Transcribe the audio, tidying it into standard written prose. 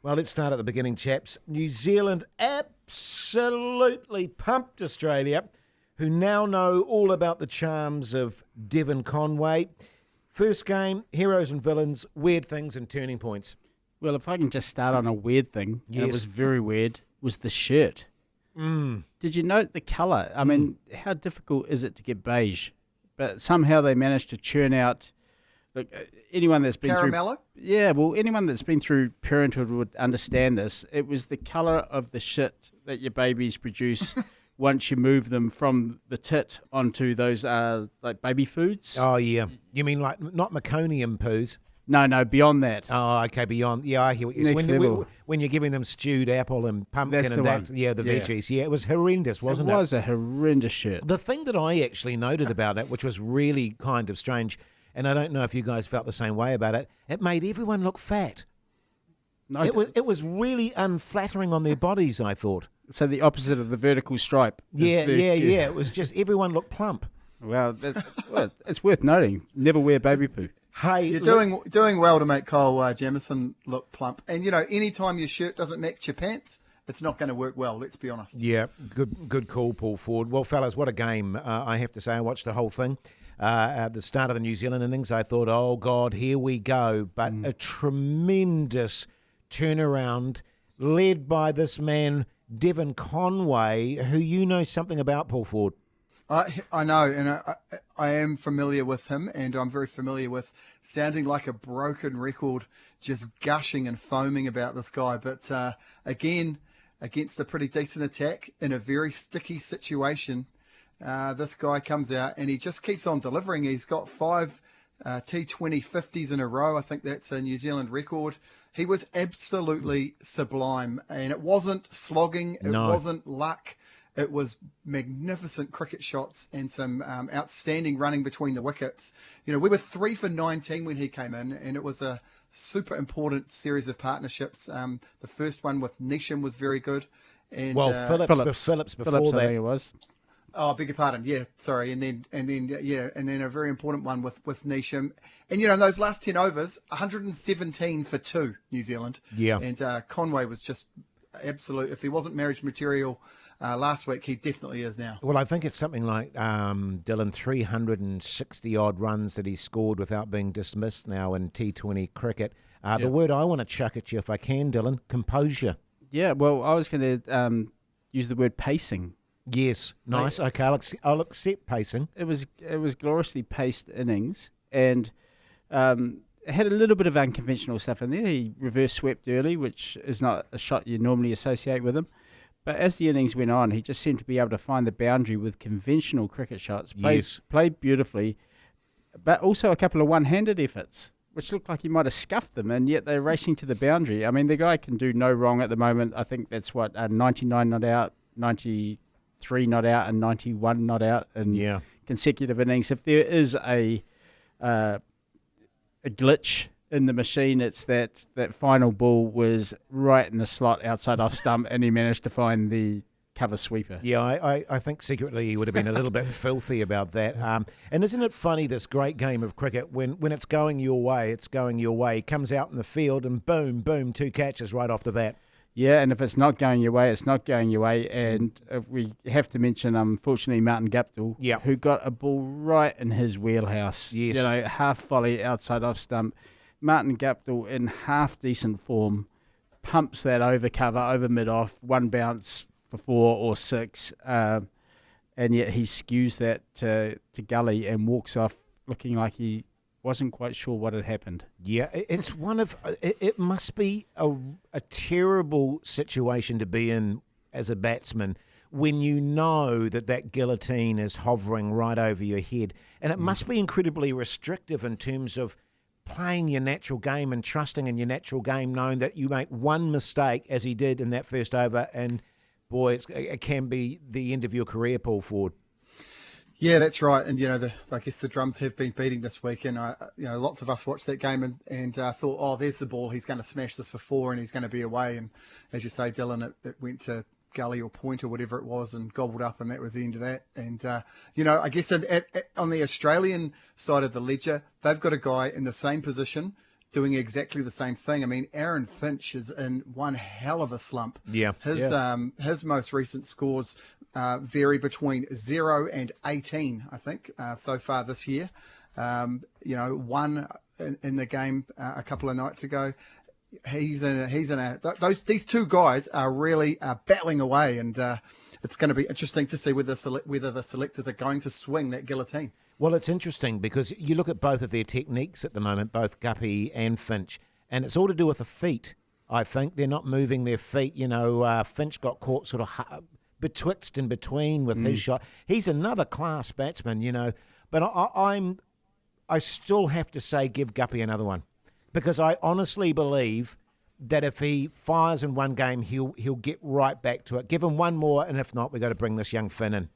Well, let's start at the beginning, chaps. New Zealand absolutely pumped Australia, who now know all about the charms of Devon Conway. First game, heroes and villains, weird things and turning points. Well, if I can just start on a weird thing, and it was very weird, was the shirt. Did you note the colour? I mean, how difficult is it to get beige? But somehow they managed to churn out. Look, anyone that's been Caramello? Anyone that's been through parenthood would understand this. It was the colour of the shit that your babies produce once you move them from the tit onto those like baby foods. Oh, yeah. You mean like not meconium poos? No, beyond that. Oh, okay, beyond. Yeah, I hear what you're saying. When you're giving them stewed apple and pumpkin That's and the that, one. yeah, the veggies. Yeah, it was horrendous, wasn't it? It was a horrendous shirt. The thing that I actually noted about it, which was really kind of strange, and I don't know if you guys felt the same way about it, it made everyone look fat. No, It was really unflattering on their bodies, I thought. So the opposite of the vertical stripe. Yeah. It was just everyone looked plump. Well, it's worth noting. Never wear baby poo. Hey, You're doing well to make Cole Jamieson look plump. And, anytime your shirt doesn't match your pants, it's not going to work well, let's be honest. Yeah, good call, Paul Ford. Well, fellas, what a game. I have to say, I watched the whole thing. At the start of the New Zealand innings, I thought, oh, God, here we go. But a tremendous turnaround led by this man, Devon Conway, who you know something about, Paul Ford. I know, and I am familiar with him, and I'm very familiar with sounding like a broken record, just gushing and foaming about this guy. But again, against a pretty decent attack in a very sticky situation, this guy comes out and he just keeps on delivering. He's got 5 T20 50s in a row. I think that's a New Zealand record. He was absolutely sublime, and it wasn't slogging, it wasn't luck. It was magnificent cricket shots and some outstanding running between the wickets. We were 3 for 19 when he came in, and it was a super important series of partnerships. The first one with Neesham was very good. And, Phillips before Phillips, that. I think it was. Oh, beg your pardon. Yeah, sorry. And then a very important one with Neesham. And in those last 10 overs, 117 for 2, New Zealand. Yeah. And Conway was just absolute. If he wasn't marriage material last week, he definitely is now. Well, I think it's something like, Dylan, 360-odd runs that he scored without being dismissed now in T20 cricket. The word I want to chuck at you, if I can, Dylan, composure. Yeah, well, I was going to use the word pacing. Yes, nice. Okay, I'll accept pacing. It was gloriously paced innings, and it had a little bit of unconventional stuff in there. He reverse swept early, which is not a shot you normally associate with him. But as the innings went on, he just seemed to be able to find the boundary with conventional cricket shots. Played beautifully, but also a couple of one-handed efforts, which looked like he might have scuffed them, and yet they're racing to the boundary. I mean, the guy can do no wrong at the moment. I think that's 99 not out, 93 not out, and 91 not out in consecutive innings. If there is a glitch in the machine, it's that final ball was right in the slot outside off stump, and he managed to find the cover sweeper. Yeah, I think secretly he would have been a little bit filthy about that. And isn't it funny, this great game of cricket, when it's going your way, it's going your way. He comes out in the field and boom, 2 catches right off the bat. Yeah, and if it's not going your way, it's not going your way. And we have to mention, unfortunately, Martin Guptill, who got a ball right in his wheelhouse. Yes. Half volley outside off stump. Martin Guptill, in half decent form, pumps that over cover, over mid-off, 1 bounce for 4 or 6, and yet he skews that to gully and walks off looking like he wasn't quite sure what had happened. Yeah, it's it must be a terrible situation to be in as a batsman when you know that guillotine is hovering right over your head. And it must be incredibly restrictive in terms of playing your natural game and trusting in your natural game, knowing that you make one mistake, as he did in that first over, and boy, it can be the end of your career, Paul Ford. Yeah, that's right. And, I guess the drums have been beating this week. And, lots of us watched that game and thought, oh, there's the ball. He's going to smash this for 4 and he's going to be away. And as you say, Dylan, it went to gully or point or whatever it was and gobbled up, and that was the end of that. And, I guess on the Australian side of the ledger, they've got a guy in the same position doing exactly the same thing. I mean, Aaron Finch is in one hell of a slump. Yeah. His most recent scores vary between 0 and 18, I think, so far this year. One in the game a couple of nights ago. These two guys are really battling away, and it's going to be interesting to see whether the selectors are going to swing that guillotine. Well, it's interesting because you look at both of their techniques at the moment, both Guppy and Finch, and it's all to do with the feet. I think they're not moving their feet. Finch got caught sort of betwixt and between with his shot. He's another class batsman, but I still have to say give Guppy another one, because I honestly believe that if he fires in one game, he'll get right back to it. Give him one more, and if not, we've got to bring this young Finn in.